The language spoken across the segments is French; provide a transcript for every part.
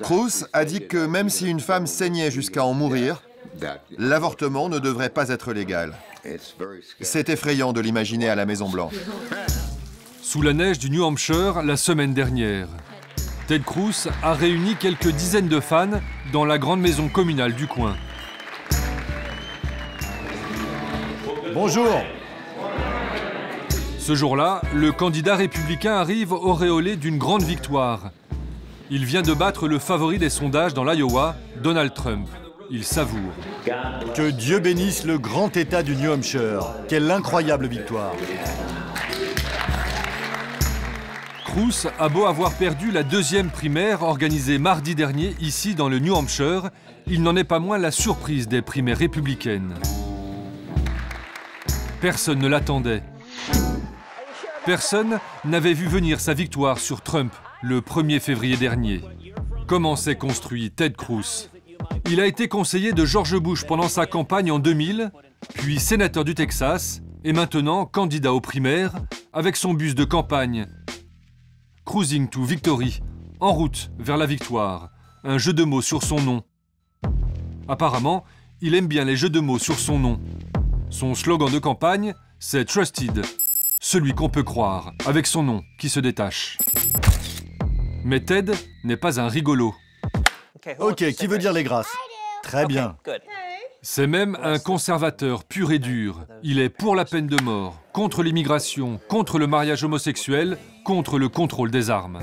Cruz a dit que même si une femme saignait jusqu'à en mourir, l'avortement ne devrait pas être légal. C'est effrayant de l'imaginer à la Maison-Blanche. Sous la neige du New Hampshire, la semaine dernière, Ted Cruz a réuni quelques dizaines de fans dans la grande maison communale du coin. Bonjour. Ce jour-là, le candidat républicain arrive auréolé d'une grande victoire. Il vient de battre le favori des sondages dans l'Iowa, Donald Trump. Il savoure. Que Dieu bénisse le grand État du New Hampshire. Quelle incroyable victoire. Cruz a beau avoir perdu la deuxième primaire organisée mardi dernier ici dans le New Hampshire, il n'en est pas moins la surprise des primaires républicaines. Personne ne l'attendait. Personne n'avait vu venir sa victoire sur Trump le 1er février dernier. Comment s'est construit Ted Cruz? Il a été conseiller de George Bush pendant sa campagne en 2000, puis sénateur du Texas, et maintenant candidat aux primaires avec son bus de campagne. Cruising to Victory, en route vers la victoire, un jeu de mots sur son nom. Apparemment, il aime bien les jeux de mots sur son nom. Son slogan de campagne, c'est Trusted, celui qu'on peut croire, avec son nom qui se détache. Mais Ted n'est pas un rigolo. Ok, qui veut dire les grâces? Très bien. C'est même un conservateur pur et dur. Il est pour la peine de mort, contre l'immigration, contre le mariage homosexuel, contre le contrôle des armes.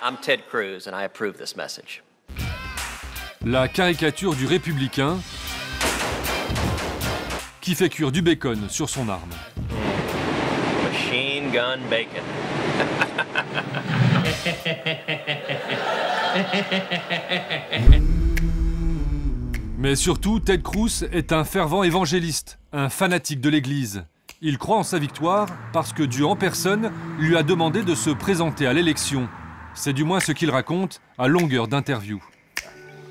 I'm Ted Cruz and I approve this message. La caricature du républicain qui fait cuire du bacon sur son arme. Machine gun bacon. Mais surtout, Ted Cruz est un fervent évangéliste, un fanatique de l'Église. Il croit en sa victoire parce que Dieu en personne lui a demandé de se présenter à l'élection. C'est du moins ce qu'il raconte à longueur d'interview.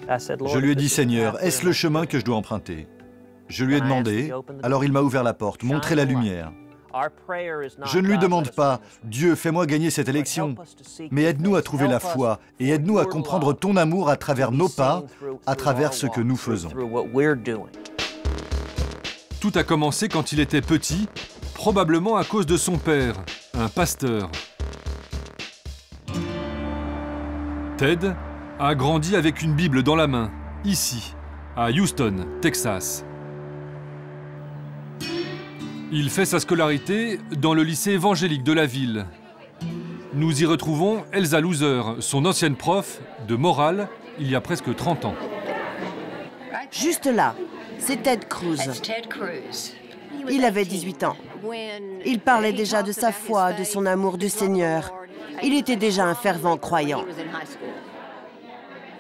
Je lui ai dit, Seigneur, est-ce le chemin que je dois emprunter? Je lui ai demandé, alors il m'a ouvert la porte, montré la lumière. Je ne lui demande pas, Dieu, fais-moi gagner cette élection, mais aide-nous à trouver la foi et aide-nous à comprendre ton amour à travers nos pas, à travers ce que nous faisons. Tout a commencé quand il était petit, probablement à cause de son père, un pasteur. Ted a grandi avec une Bible dans la main, ici, à Houston, Texas. Il fait sa scolarité dans le lycée évangélique de la ville. Nous y retrouvons Elsa Loser, son ancienne prof de morale, il y a presque 30 ans. Juste là, c'est Ted Cruz. Il avait 18 ans. Il parlait déjà de sa foi, de son amour du Seigneur. Il était déjà un fervent croyant.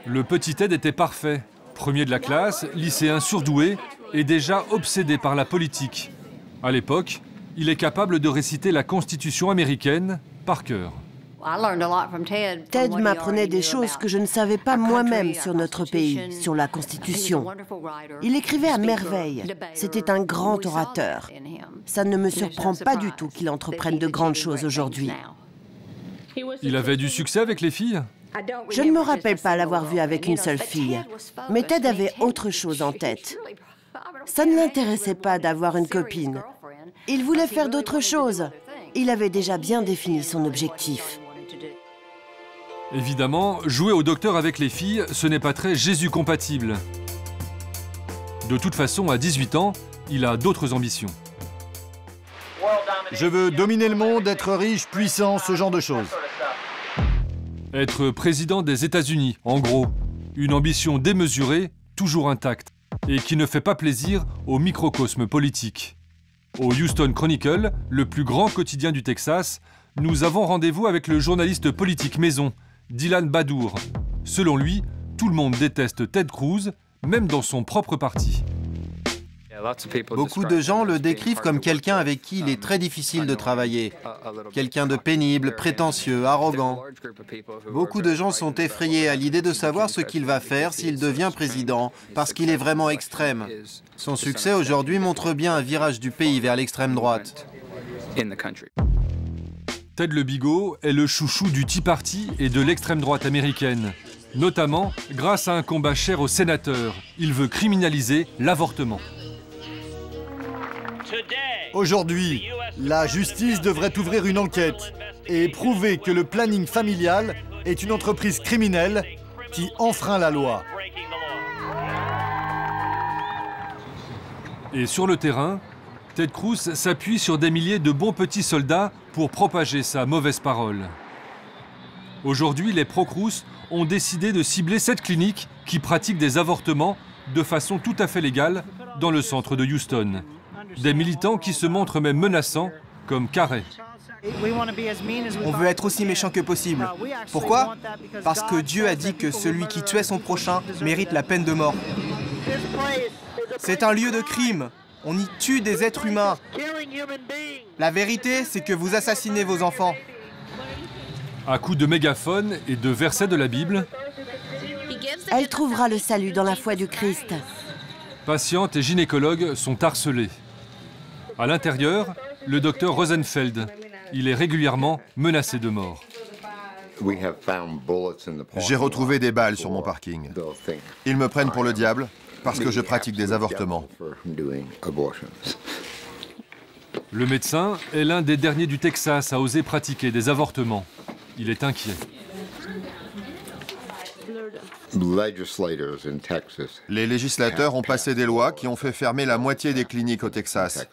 Le petit Ted était parfait. Premier de la classe, lycéen surdoué et déjà obsédé par la politique. À l'époque, il est capable de réciter la Constitution américaine par cœur. Ted m'apprenait des choses que je ne savais pas moi-même sur notre pays, sur la Constitution. Il écrivait à merveille. C'était un grand orateur. Ça ne me surprend pas du tout qu'il entreprenne de grandes choses aujourd'hui. Il avait du succès avec les filles? Je ne me rappelle pas l'avoir vu avec une seule fille. Mais Ted avait autre chose en tête. Ça ne l'intéressait pas d'avoir une copine. Il voulait faire d'autres choses. Il avait déjà bien défini son objectif. Évidemment, jouer au docteur avec les filles, ce n'est pas très Jésus-compatible. De toute façon, à 18 ans, il a d'autres ambitions. Je veux dominer le monde, être riche, puissant, ce genre de choses. Être président des États-Unis, en gros. Une ambition démesurée, toujours intacte, et qui ne fait pas plaisir au microcosme politique. Au Houston Chronicle, le plus grand quotidien du Texas, nous avons rendez-vous avec le journaliste politique maison, Dylan Badour. Selon lui, tout le monde déteste Ted Cruz, même dans son propre parti. Beaucoup de gens le décrivent comme quelqu'un avec qui il est très difficile de travailler. Quelqu'un de pénible, prétentieux, arrogant. Beaucoup de gens sont effrayés à l'idée de savoir ce qu'il va faire s'il devient président, parce qu'il est vraiment extrême. Son succès aujourd'hui montre bien un virage du pays vers l'extrême droite. Ted le bigot est le chouchou du Tea Party et de l'extrême droite américaine, notamment grâce à un combat cher aux sénateurs. Il veut criminaliser l'avortement. Aujourd'hui, la justice devrait ouvrir une enquête et prouver que le planning familial est une entreprise criminelle qui enfreint la loi. Et sur le terrain, Ted Cruz s'appuie sur des milliers de bons petits soldats pour propager sa mauvaise parole. Aujourd'hui, les pro-Cruz ont décidé de cibler cette clinique qui pratique des avortements de façon tout à fait légale dans le centre de Houston. Des militants qui se montrent même menaçants, comme Carey. On veut être aussi méchant que possible. Pourquoi? Parce que Dieu a dit que celui qui tuait son prochain mérite la peine de mort. C'est un lieu de crime. On y tue des êtres humains. La vérité, c'est que vous assassinez vos enfants. À coups de mégaphone et de versets de la Bible, Elle trouvera le salut dans la foi du Christ. patientes et gynécologues sont harcelés. À l'intérieur, le docteur Rosenfeld. Il est régulièrement menacé de mort. J'ai retrouvé des balles sur mon parking. Ils me prennent pour le diable parce que je pratique des avortements. Le médecin est l'un des derniers du Texas à oser pratiquer des avortements. Il est inquiet. Les législateurs ont passé des lois qui ont fait fermer la moitié des cliniques au Texas.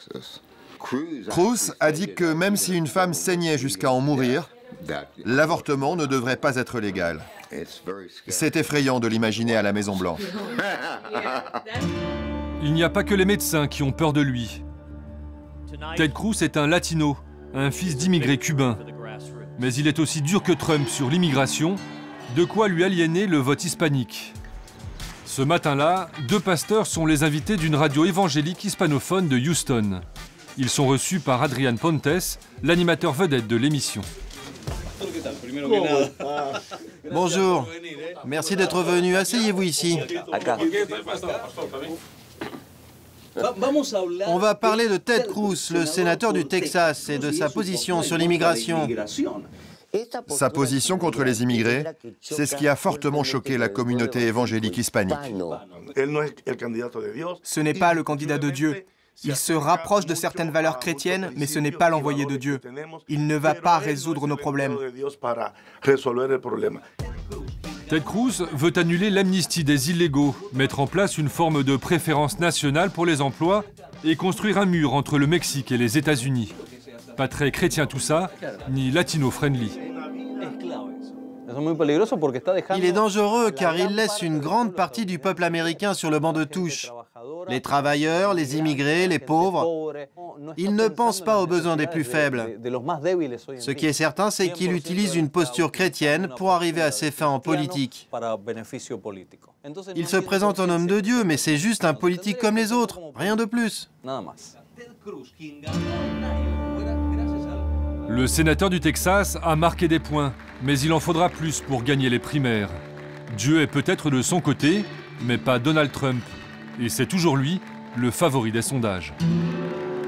Cruz a dit que même si une femme saignait jusqu'à en mourir, l'avortement ne devrait pas être légal. C'est effrayant de l'imaginer à la Maison-Blanche. Il n'y a pas que les médecins qui ont peur de lui. Ted Cruz est un latino, un fils d'immigrés cubains. Mais il est aussi dur que Trump sur l'immigration, de quoi lui aliéner le vote hispanique. Ce matin-là, 2 pasteurs sont les invités d'une radio évangélique hispanophone de Houston. Ils sont reçus par Adrian Pontes, l'animateur vedette de l'émission. Bonjour, merci d'être venu. Asseyez-vous ici. On va parler de Ted Cruz, le sénateur du Texas, et de sa position sur l'immigration. Sa position contre les immigrés, c'est ce qui a fortement choqué la communauté évangélique hispanique. Ce n'est pas le candidat de Dieu. Il se rapproche de certaines valeurs chrétiennes, mais ce n'est pas l'envoyé de Dieu. Il ne va pas résoudre nos problèmes. Ted Cruz veut annuler l'amnistie des illégaux, mettre en place une forme de préférence nationale pour les emplois et construire un mur entre le Mexique et les États-Unis. Pas très chrétien tout ça, ni latino-friendly. Il est dangereux car il laisse une grande partie du peuple américain sur le banc de touche. Les travailleurs, les immigrés, les pauvres, il ne pense pas aux besoins des plus faibles. Ce qui est certain, c'est qu'il utilise une posture chrétienne pour arriver à ses fins en politique. Il se présente en homme de Dieu, mais c'est juste un politique comme les autres, rien de plus. Le sénateur du Texas a marqué des points, mais il en faudra plus pour gagner les primaires. Dieu est peut-être de son côté, mais pas Donald Trump. Et c'est toujours lui, le favori des sondages.